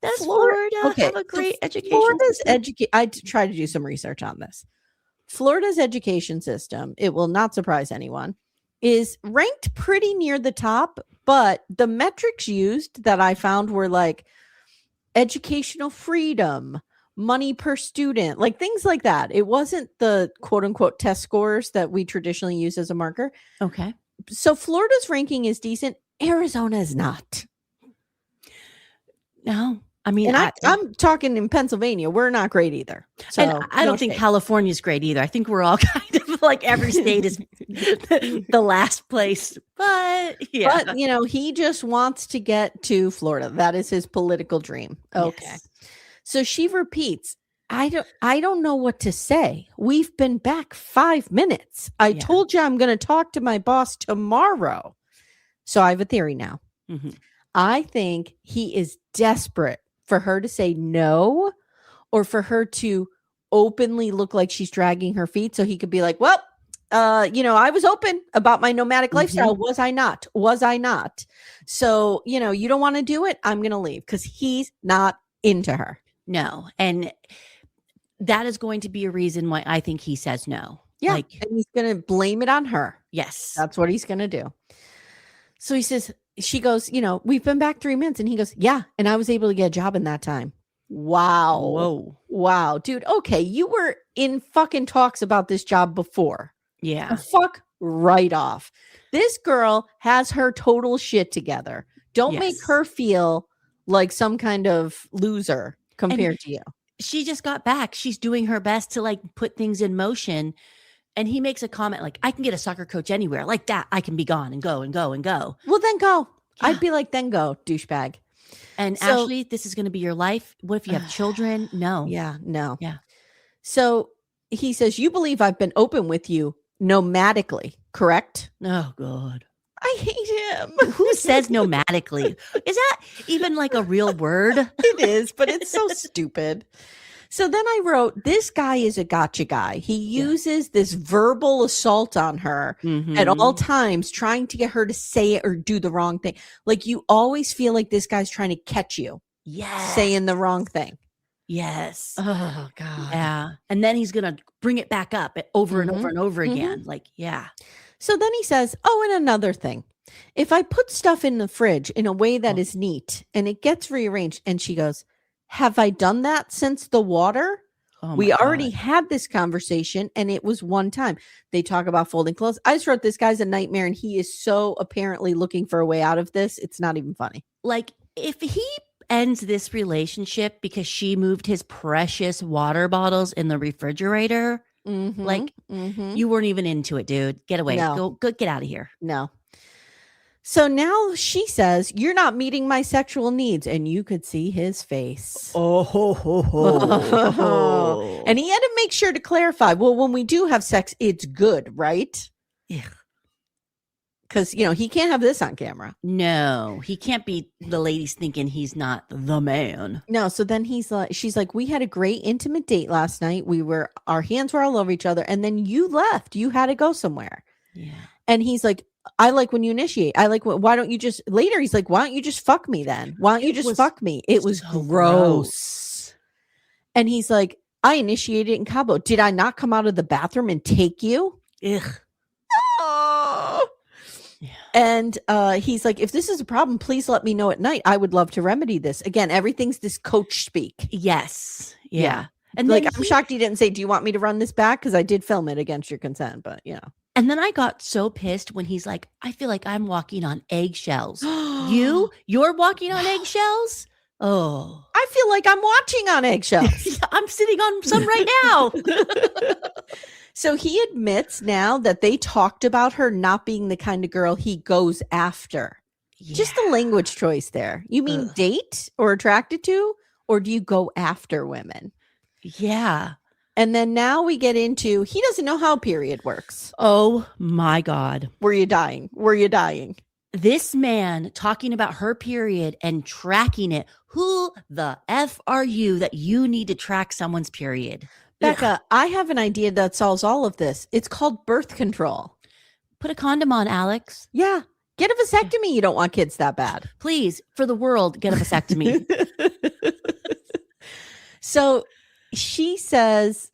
Does Florida have a great education system? I tried to do some research on this. Florida's education system, it will not surprise anyone, is ranked pretty near the top. But the metrics used that I found were like educational freedom, money per student, like things like that. It wasn't the quote unquote test scores that we traditionally use as a marker. Okay. So Florida's ranking is decent. Arizona is not. No. I mean, and I'm talking in Pennsylvania. We're not great either. So and I don't think California's great either. I think we're all kind of like every state is the last place. But yeah. But, he just wants to get to Florida. That is his political dream. Okay. Yes. So she repeats, I don't know what to say. We've been back 5 minutes. I told you I'm going to talk to my boss tomorrow. So I have a theory now. I think he is desperate for her to say no or for her to openly look like she's dragging her feet so he could be like, well, I was open about my nomadic lifestyle. Was I not? So, you don't want to do it. I'm going to leave because he's not into her. No. And that is going to be a reason why I think he says no. Yeah. And he's going to blame it on her. Yes. That's what he's going to do. So she goes, we've been back 3 minutes. And he goes, yeah. And I was able to get a job in that time. Wow. Whoa. Wow. Dude. Okay. You were in fucking talks about this job before. Yeah. Fuck right off. This girl has her total shit together. Don't make her feel like some kind of loser compared to you. She just got back. She's doing her best to like put things in motion. And he makes a comment like, I can get a soccer coach anywhere like that. I can be gone and go and go and go. Well, then go. Yeah. I'd be like, then go, douchebag. And Ashley, this is going to be your life. What if you have children? No. Yeah, no. Yeah. So he says, you believe I've been open with you nomadically, correct? Oh, God. I hate him. Who says nomadically? Is that even like a real word? It is, but it's so stupid. So then I wrote, this guy is a gotcha guy. He uses this verbal assault on her at all times, trying to get her to say it or do the wrong thing. Like you always feel like this guy's trying to catch you saying the wrong thing. Yes. Oh, God. Yeah. And then he's going to bring it back up over and over and over again. Like, yeah. So then he says, oh, and another thing. If I put stuff in the fridge in a way that is neat and it gets rearranged, and she goes, have I done that since the water? We already had this conversation and it was one time. They talk about folding clothes. I just wrote, this guy's a nightmare and he is so apparently looking for a way out of this. It's not even funny. Like if he ends this relationship because she moved his precious water bottles in the refrigerator, you weren't even into it, dude. Get away. Go get out of here. No. So now she says, you're not meeting my sexual needs. And you could see his face. Oh, ho, ho, ho. And he had to make sure to clarify, well, when we do have sex, it's good, right? Yeah. Because, he can't have this on camera. No, he can't be the ladies thinking he's not the man. No, so then she's like, we had a great intimate date last night. Our hands were all over each other. And then you left. You had to go somewhere. Yeah. And he's like, I like when you initiate. I like, why don't you just, later he's like, why don't you just fuck me then? Why don't you just fuck me? It was so gross. And he's like, I initiated it in Cabo. Did I not come out of the bathroom and take you? Ugh. Oh. Yeah. And he's like, if this is a problem, please let me know at night. I would love to remedy this. Again, everything's this coach speak. Yes. Yeah. And like, I'm shocked he didn't say, do you want me to run this back? Because I did film it against your consent, but And then I got so pissed when he's like, I feel like I'm walking on eggshells. You're walking on eggshells? Oh. I feel like I'm watching on eggshells. I'm sitting on some right now. So he admits now that they talked about her not being the kind of girl he goes after. Yeah. Just a language choice there. You mean date or attracted to, or do you go after women? Yeah. And then now we get into, he doesn't know how period works. Oh my God. Were you dying? Were you dying? This man talking about her period and tracking it. Who the F are you that you need to track someone's period? Becca, I have an idea that solves all of this. It's called birth control. Put a condom on, Alex. Yeah. Get a vasectomy. You don't want kids that bad. Please, for the world, get a vasectomy. So she says,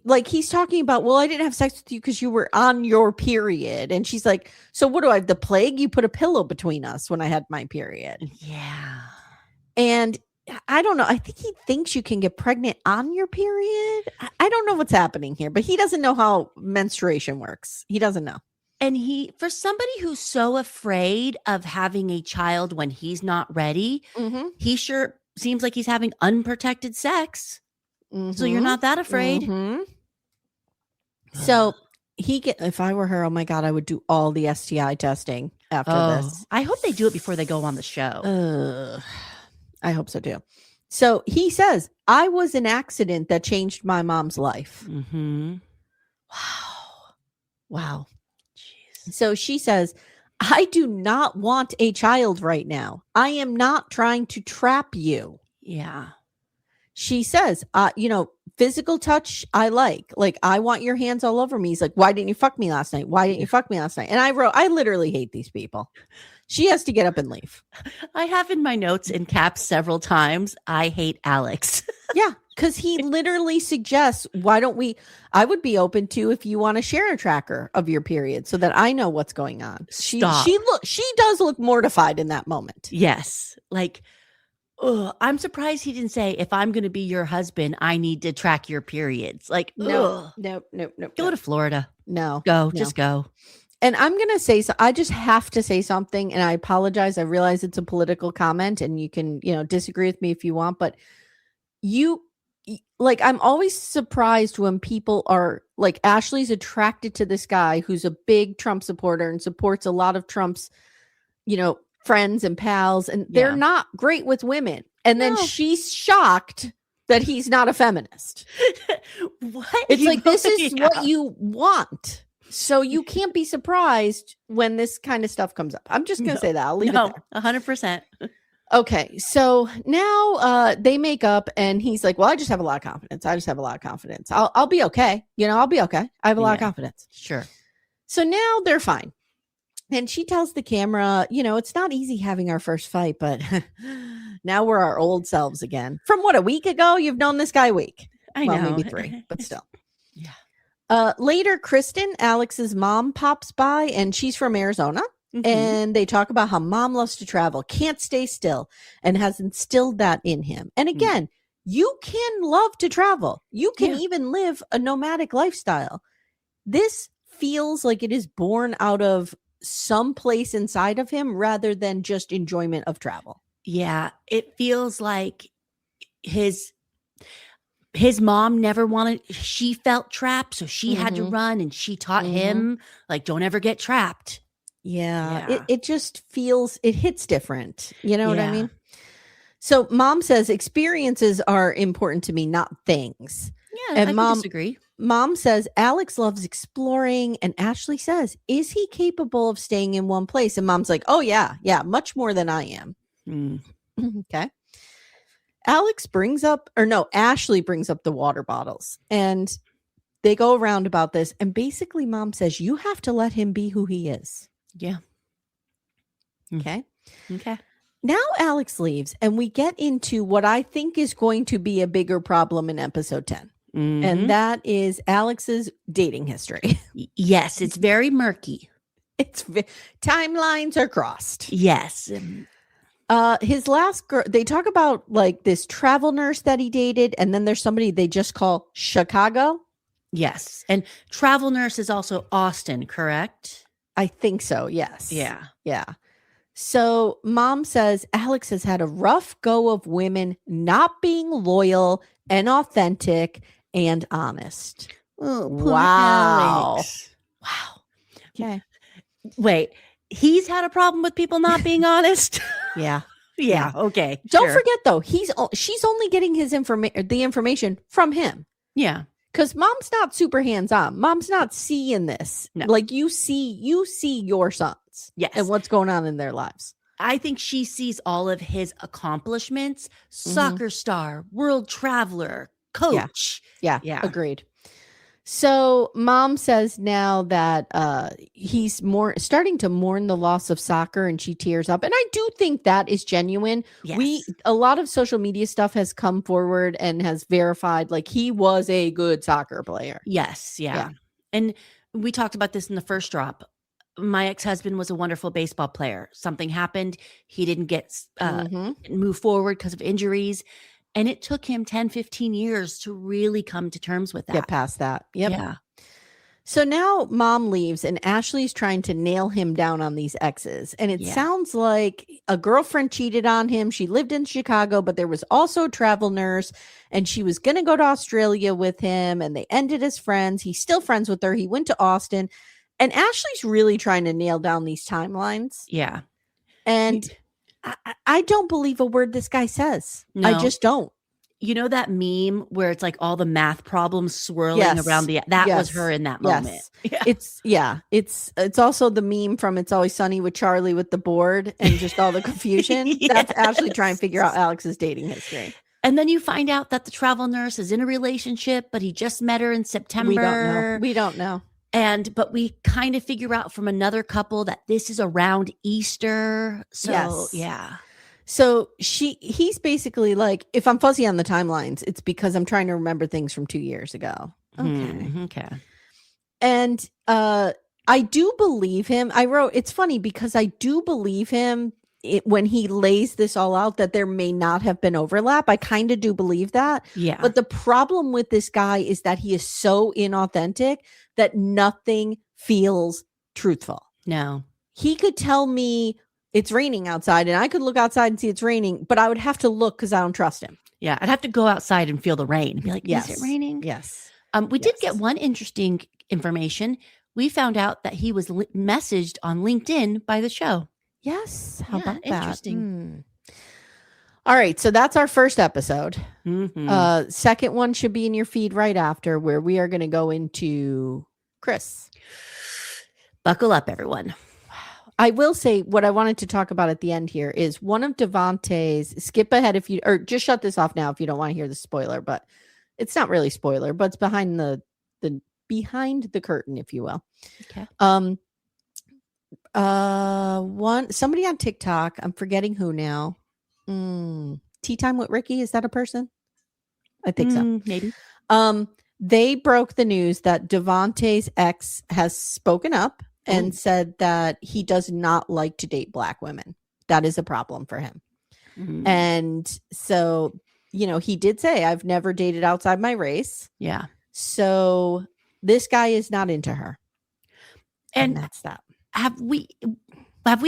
like, he's talking about, well, I didn't have sex with you because you were on your period. And she's like, so what do I have, the plague? You put a pillow between us when I had my period. Yeah. And I don't know. I think he thinks you can get pregnant on your period. I don't know what's happening here, but he doesn't know how menstruation works. He doesn't know. And for somebody who's so afraid of having a child when he's not ready, he sure seems like he's having unprotected sex. So you're not that afraid. So if I were her, oh my God, I would do all the STI testing after this. I hope they do it before they go on the show. I hope so too. So he says, I was an accident that changed my mom's life. Wow. Jeez. So she says, I do not want a child right now. I am not trying to trap you. Yeah. She says, physical touch, I like. Like, I want your hands all over me. He's like, why didn't you fuck me last night? Why didn't you fuck me last night? And I wrote, I literally hate these people. She has to get up and leave. I have in my notes in caps several times, I hate Alex. Yeah, because he literally suggests, I would be open to if you want to share a tracker of your period so that I know what's going on. She does look mortified in that moment. Yes. Like, I'm surprised he didn't say, if I'm going to be your husband, I need to track your periods. Like, no. Go to Florida. No. Just go. And I'm going to say, so I just have to say something, and I apologize. I realize it's a political comment and you can, disagree with me if you want, but I'm always surprised when people are like, Ashley's attracted to this guy who's a big Trump supporter and supports a lot of Trump's, friends and pals, and they're not great with women. And then she's shocked that he's not a feminist. What? It's like, this is what you want. So you can't be surprised when this kind of stuff comes up. I'm just going to say that. I'll leave it there. 100%. Okay. So now they make up and he's like, well, I just have a lot of confidence. I'll be okay. I'll be okay. I have a lot of confidence. Sure. So now they're fine. And she tells the camera, it's not easy having our first fight, but now we're our old selves again. From what, a week ago? You've known this guy a week. I know. Maybe 3, but still. Yeah. Later, Kristen, Alex's mom, pops by, and she's from Arizona. And they talk about how mom loves to travel, can't stay still, and has instilled that in him. And again, you can love to travel. You can even live a nomadic lifestyle. This feels like it is born out of some place inside of him rather than just enjoyment of travel. Yeah, it feels like his mom never she felt trapped, so she had to run, and she taught him, like, don't ever get trapped. Yeah. It just feels, it hits different. You know what I mean? So mom says experiences are important to me, not things. Yeah, and I disagree. Mom says Alex loves exploring, and Ashley says, is he capable of staying in one place? And mom's like, oh yeah, much more than I am. Okay. Ashley brings up the water bottles, and they go around about this. And basically mom says, you have to let him be who he is. Yeah. Okay. Okay. Now Alex leaves, and we get into what I think is going to be a bigger problem in episode 10. And that is Alex's dating history. Yes, it's very murky. Timelines are crossed. Yes. His last girl, they talk about like this travel nurse that he dated, and then there's somebody they just call Chicago. Yes. And travel nurse is also Austin, correct? I think so, yes. Yeah. So mom says Alex has had a rough go of women not being loyal and authentic and honest. Oh, wow. Alex. Wow. Okay. Wait, he's had a problem with people not being honest? Yeah. Okay. Don't forget though, she's only getting the information from him. Yeah. Because mom's not super hands-on. Mom's not seeing this. No. Like you see your sons. Yes. And what's going on in their lives. I think she sees all of his accomplishments. Soccer star, world traveler, coach. Yeah. Agreed. So mom says now that he's starting to mourn the loss of soccer, and she tears up. And I do think that is genuine. Yes. A lot of social media stuff has come forward and has verified like he was a good soccer player. Yes. Yeah. And we talked about this in the first drop. My ex-husband was a wonderful baseball player. Something happened. He didn't get move forward because of injuries. And it took him 10, 15 years to really come to terms with that. Get past that. Yep. Yeah. So now mom leaves, and Ashley's trying to nail him down on these exes. And it sounds like a girlfriend cheated on him. She lived in Chicago, but there was also a travel nurse, and she was going to go to Australia with him, and they ended as friends. He's still friends with her. He went to Austin. And Ashley's really trying to nail down these timelines. Yeah. And I don't believe a word this guy says. No. I just don't. You know that meme where it's like all the math problems swirling around that was her in that moment. Yeah. It's also the meme from It's Always Sunny with Charlie with the board and just all the confusion. That's Ashley trying to figure out Alex's dating history. And then you find out that the travel nurse is in a relationship, but he just met her in September. We don't know. But we kind of figure out from another couple that this is around Easter. So yeah. So he's basically like, if I'm fuzzy on the timelines, it's because I'm trying to remember things from 2 years ago. Okay. And I do believe him. It's funny because I do believe him when he lays this all out that there may not have been overlap. I kind of do believe that. Yeah. But the problem with this guy is that he is so inauthentic that nothing feels truthful. No. He could tell me it's raining outside, and I could look outside and see it's raining, but I would have to look because I don't trust him. Yeah. I'd have to go outside and feel the rain and be like, is it raining? Yes. We did get one interesting information. We found out that he was messaged on LinkedIn by the show. Yes. How about that? Interesting. All right. So that's our first episode. Second one should be in your feed right after, where we are going to go into Chris. Buckle up, everyone. I will say what I wanted to talk about at the end here is one of Devontay's, skip ahead or just shut this off now if you don't want to hear the spoiler, but it's not really spoiler, but it's behind the curtain, if you will. Okay. Somebody on TikTok, I'm forgetting who now. Tea Time with Ricky, is that a person? I think so. Maybe. They broke the news that Devontay's ex has spoken up and said that he does not like to date Black women. That is a problem for him. And so, he did say, I've never dated outside my race. Yeah. So this guy is not into her. And that's that. Have we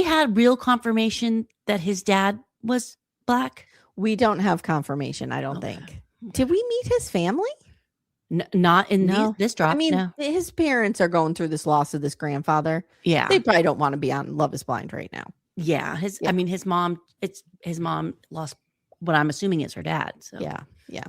had real confirmation that his dad was Black? We don't have confirmation, I don't think. Did we meet his family? Not in this drop. I mean, his parents are going through this loss of this grandfather. Yeah. They probably don't want to be on Love is Blind right now. Yeah. I mean, his mom lost what I'm assuming is her dad. So yeah.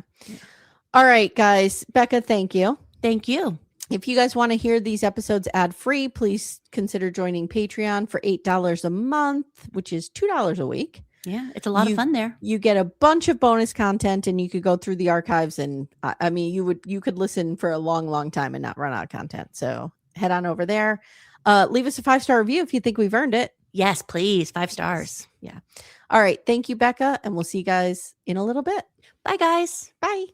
All right, guys. Becca, thank you. Thank you. If you guys want to hear these episodes ad-free, please consider joining Patreon for $8 a month, which is $2 a week. Yeah, it's a lot of fun there. You get a bunch of bonus content, and you could go through the archives, and I mean, you could listen for a long, long time and not run out of content. So head on over there. Leave us a 5-star review if you think we've earned it. Yes, please. 5 stars. Yeah. All right. Thank you, Becca, and we'll see you guys in a little bit. Bye, guys. Bye.